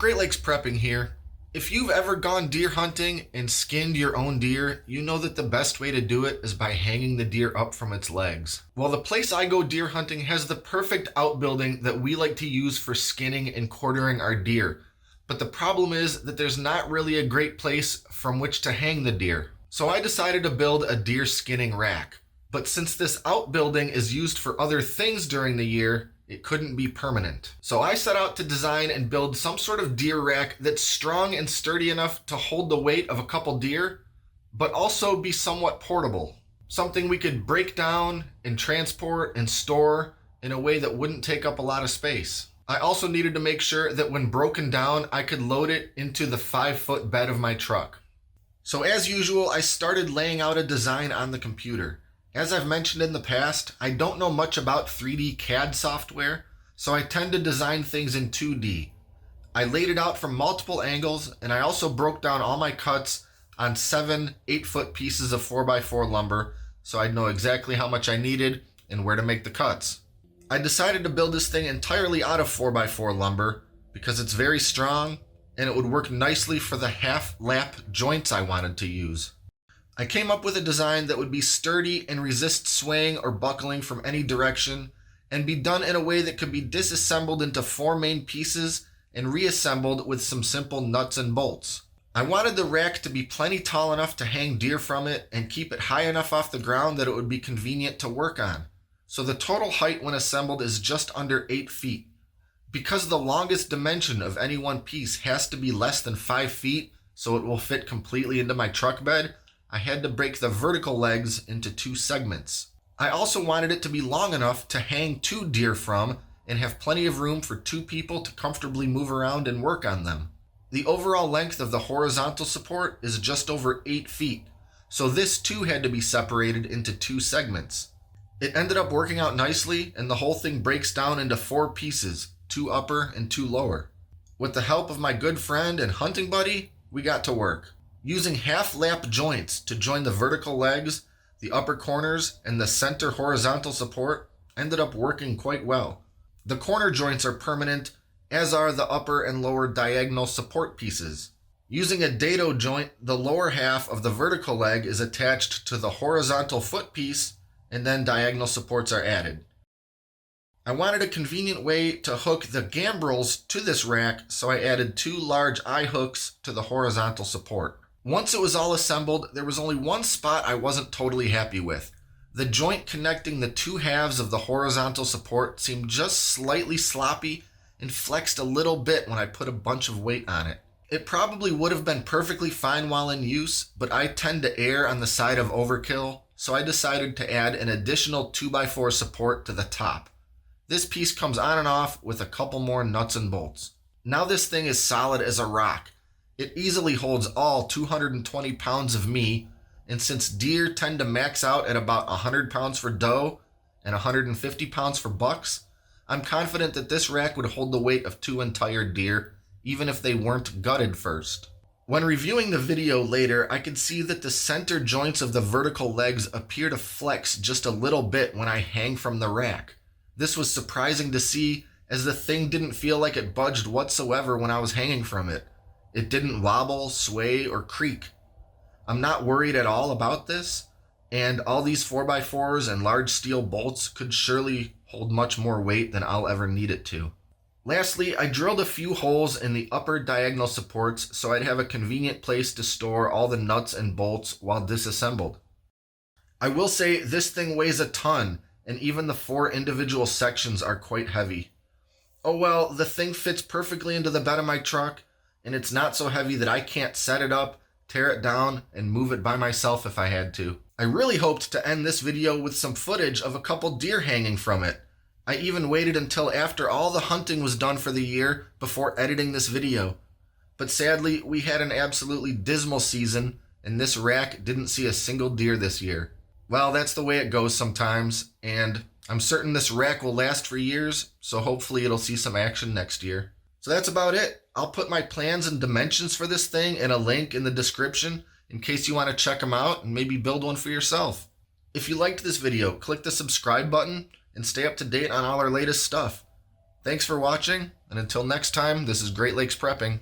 Great Lakes Prepping here. If you've ever gone deer hunting and skinned your own deer, you know that the best way to do it is by hanging the deer up from its legs. Well, the place I go deer hunting has the perfect outbuilding that we like to use for skinning and quartering our deer. But the problem is that there's not really a great place from which to hang the deer. So I decided to build a deer skinning rack. But since this outbuilding is used for other things during the year, it couldn't be permanent. So I set out to design and build some sort of deer rack that's strong and sturdy enough to hold the weight of a couple deer, but also be somewhat portable. Something we could break down and transport and store in a way that wouldn't take up a lot of space. I also needed to make sure that when broken down, I could load it into the 5-foot bed of my truck. So as usual, I started laying out a design on the computer. As I've mentioned in the past, I don't know much about 3D CAD software, so I tend to design things in 2D. I laid it out from multiple angles, and I also broke down all my cuts on 7 8-foot pieces of 4x4 lumber, so I'd know exactly how much I needed and where to make the cuts. I decided to build this thing entirely out of 4x4 lumber because it's very strong, and it would work nicely for the half-lap joints I wanted to use. I came up with a design that would be sturdy and resist swaying or buckling from any direction, and be done in a way that could be disassembled into 4 main pieces and reassembled with some simple nuts and bolts. I wanted the rack to be plenty tall enough to hang deer from it and keep it high enough off the ground that it would be convenient to work on. So the total height when assembled is just under 8 feet. Because the longest dimension of any one piece has to be less than 5 feet, so it will fit completely into my truck bed, I had to break the vertical legs into 2 segments. I also wanted it to be long enough to hang 2 deer from and have plenty of room for 2 people to comfortably move around and work on them. The overall length of the horizontal support is just over 8 feet, so this too had to be separated into 2 segments. It ended up working out nicely, and the whole thing breaks down into 4 pieces, 2 upper and 2 lower. With the help of my good friend and hunting buddy, we got to work. Using half-lap joints to join the vertical legs, the upper corners, and the center horizontal support ended up working quite well. The corner joints are permanent, as are the upper and lower diagonal support pieces. Using a dado joint, the lower half of the vertical leg is attached to the horizontal foot piece, and then diagonal supports are added. I wanted a convenient way to hook the gambrels to this rack, so I added 2 large eye hooks to the horizontal support. Once it was all assembled, there was only one spot I wasn't totally happy with. The joint connecting the 2 halves of the horizontal support seemed just slightly sloppy and flexed a little bit when I put a bunch of weight on it. It probably would have been perfectly fine while in use, but I tend to err on the side of overkill, so I decided to add an additional 2x4 support to the top. This piece comes on and off with a couple more nuts and bolts. Now this thing is solid as a rock. It easily holds all 220 pounds of me, and since deer tend to max out at about 100 pounds for doe and 150 pounds for bucks, I'm confident that this rack would hold the weight of 2 entire deer, even if they weren't gutted first. When reviewing the video later, I could see that the center joints of the vertical legs appear to flex just a little bit when I hang from the rack. This was surprising to see, as the thing didn't feel like it budged whatsoever when I was hanging from it. It didn't wobble, sway, or creak. I'm not worried at all about this, and all these 4x4s and large steel bolts could surely hold much more weight than I'll ever need it to. Lastly, I drilled a few holes in the upper diagonal supports so I'd have a convenient place to store all the nuts and bolts while disassembled. I will say this thing weighs a ton, and even the 4 individual sections are quite heavy. Oh well, the thing fits perfectly into the bed of my truck, and it's not so heavy that I can't set it up, tear it down, and move it by myself if I had to. I really hoped to end this video with some footage of a couple deer hanging from it. I even waited until after all the hunting was done for the year before editing this video. But sadly, we had an absolutely dismal season, and this rack didn't see a single deer this year. Well, that's the way it goes sometimes, and I'm certain this rack will last for years, so hopefully it'll see some action next year. So that's about it. I'll put my plans and dimensions for this thing in a link in the description in case you want to check them out and maybe build one for yourself. If you liked this video, click the subscribe button and stay up to date on all our latest stuff. Thanks for watching, And until next time, this is Great Lakes Prepping.